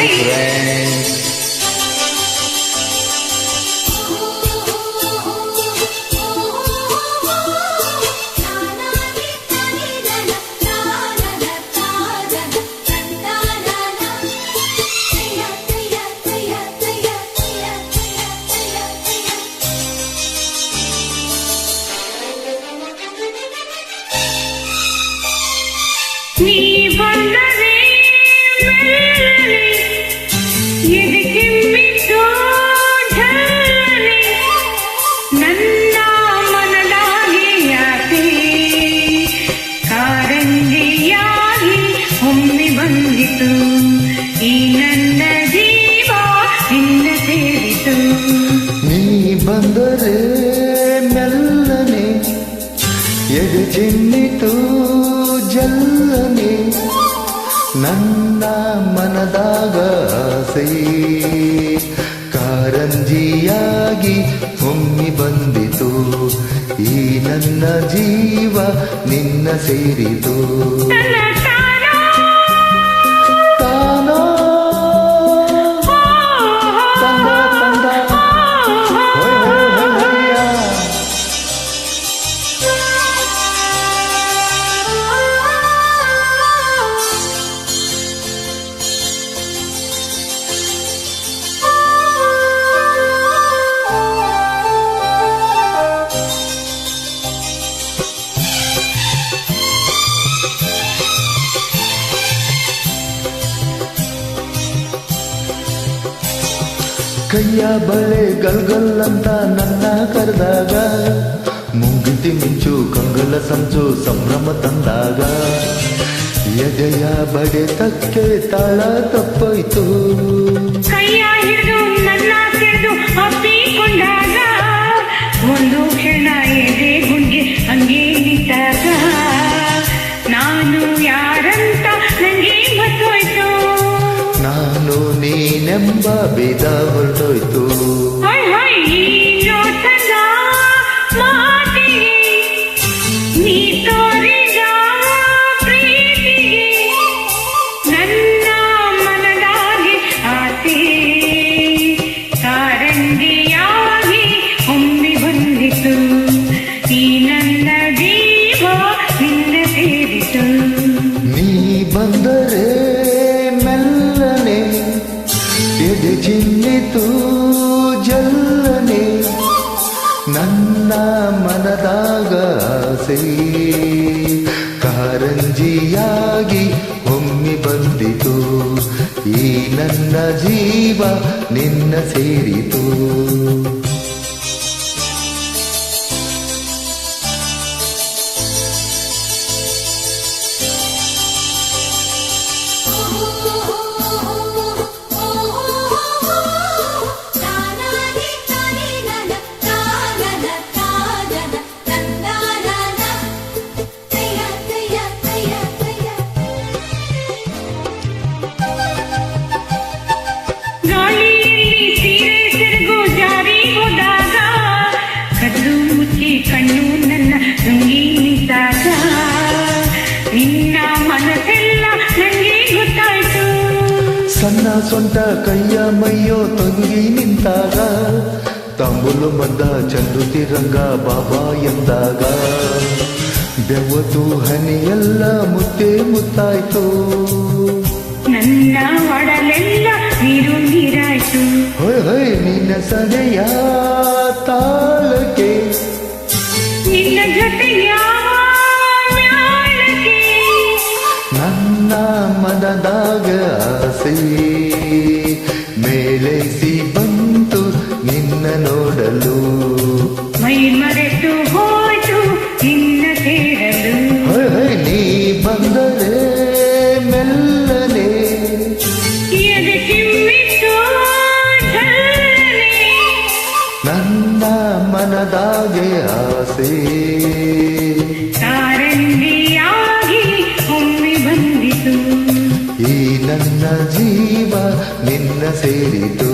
friends. ನೀ ಬಂದರೆ ಮೆಲ್ಲನೆ ಎದೆಗೆಮ್ಮಿತು ಢಳನೆ ನನ್ನ ಮನದಾಗೆ ಯಾಕೆ ಕಾರಂಜಿಯಾಗಿ ಒಮ್ಮೆ ಬಂದಿತು ಈ ನನ್ನ ಜೀವ ನಿನ್ನ ಸೇರಿತು. ನೀ ಬಂದರೆ ಮೆಲ್ಲನೆ ಎದೆ ಚಿನ್ನಿತು ಜಲ್ಲನೆ ನನ್ನ ಮನದಾಗ ಆಸೆ ಕಾರಂಜಿಯಾಗಿ ಒಮ್ಮೆ ಬಂದಿತು ಈ ನನ್ನ ಜೀವ ನಿನ್ನ ಸೇರಿತು. ತಾನೋ ತಂದ ತಂದ ಕೈಯ ಬಳೆ ಗಲ್ಗಲ್ಲಂತ ನನ್ನ ಕರೆದಾಗ ಮುಂಗಿತಿ ಮಿಂಚು ಕಂಗಲ ಸಂಚು ಸಂಭ್ರಮ ತಂದಾಗ ಎದೆಯ ಬಡೆತಕ್ಕೆ ತಾಳ ತಪ್ಪೋಯ್ತು. ಕೈಯ ಹಿಡಿದು ನನ್ನ ಸೆಳೆದು ಅಪ್ಪಿಕೊಂಡಾಗ ಒಂದು ಕ್ಷಣ ಎದೆ ಗುಂಗೆ ಹಂಗೆ ನಿಂತಾಗ ನಾನು ಯಾರಂತ ನಂಗೆ ಗೊತ್ತೋಯ್ತು. ನಾನು ನೀನೆಂಬ ಭೇದ ಹೊರಟೋಯ್ತು. ನೀ ತೋರಿದ ಪ್ರೀತಿಗೆ ನನ್ನ ಮನದಾಗೆ ಆಸೆ ಕಾರಂಜಿಯಾಗಿ ಒಮ್ಮೆ ಬಂದಿತು ಈ ನನ್ನ ಜೀವ ನಿನ್ನ ಸೇರಿತು. ನೀ ಬಂದರೆ ಮೆಲ್ಲನೆ ಎದೆ ಚಿನ್ನಿತು ಜಲ್ಲನೆ ನನ್ನ ಮನದಾಗ ಆಸೆ ಕಾರಂಜಿಯಾಗಿ ಒಮ್ಮೆ ಬಂದಿತು ಈ ನನ್ನ ಜೀವ ನಿನ್ನ ಸೇರಿತು. ಕಣ್ಣು ನನ್ನ ನುಂಗಿ ನಿಂತಾಗ ನಿನ್ನ ಮನಸ್ಸೆಲ್ಲ ನಂಗೆ ಗೊತ್ತಾಯ್ತು. ಸಣ್ಣ ಸೊಂಟ ಕೈಯ ಮೈಯೋ ತೊಂಗಿ ನಿಂತಾಗ ತಾಂಬೂಲು ಮದ್ದ ಚಂದುತಿರಂಗ ಬಾಬಾ ಎಂದಾಗ ಬೆವತು ಹನಿಯೆಲ್ಲ ಮುದ್ದೆ ಮುತ್ತಾಯ್ತು. ನನ್ನ ಒಡಲೆಲ್ಲ ನೀರು ನೀರಾಯ್ತು. ಹೊಯ್ ಹೊಯ್ ನಿನ್ನ ಸದೆಯ ತಾಳಕ್ಕೆ ನಿನ್ನ ಜೊತೆಯ ಮ್ಯಾಳಕ್ಕೆ ನನ್ನ ಮನದಾಗ ಆಸೆ ಮೇಲೈಸಿ ಬಂತು ನಿನ್ನ ನೋಡಲು ಮೈ ಮರೆತು ಹೋಯ್ತು ನಿನ್ನ ಸೇರಲು. ಹೊಯ್ ಹೊಯ್ ನೀ ಬಂದರೆ ಮೆಲ್ಲನೆ ಎದೆ ಕಿಮ್ಮಿತು ಢಳನೆ ನನ್ನ ಮನದಾಗೆ ಆಸೆ ಕಾರಂಜಿಯಾಗಿ ಒಮ್ಮೆ ಬಂದಿತು ಈ ನನ್ನ ಜೀವ ನಿನ್ನ ಸೇರಿತು.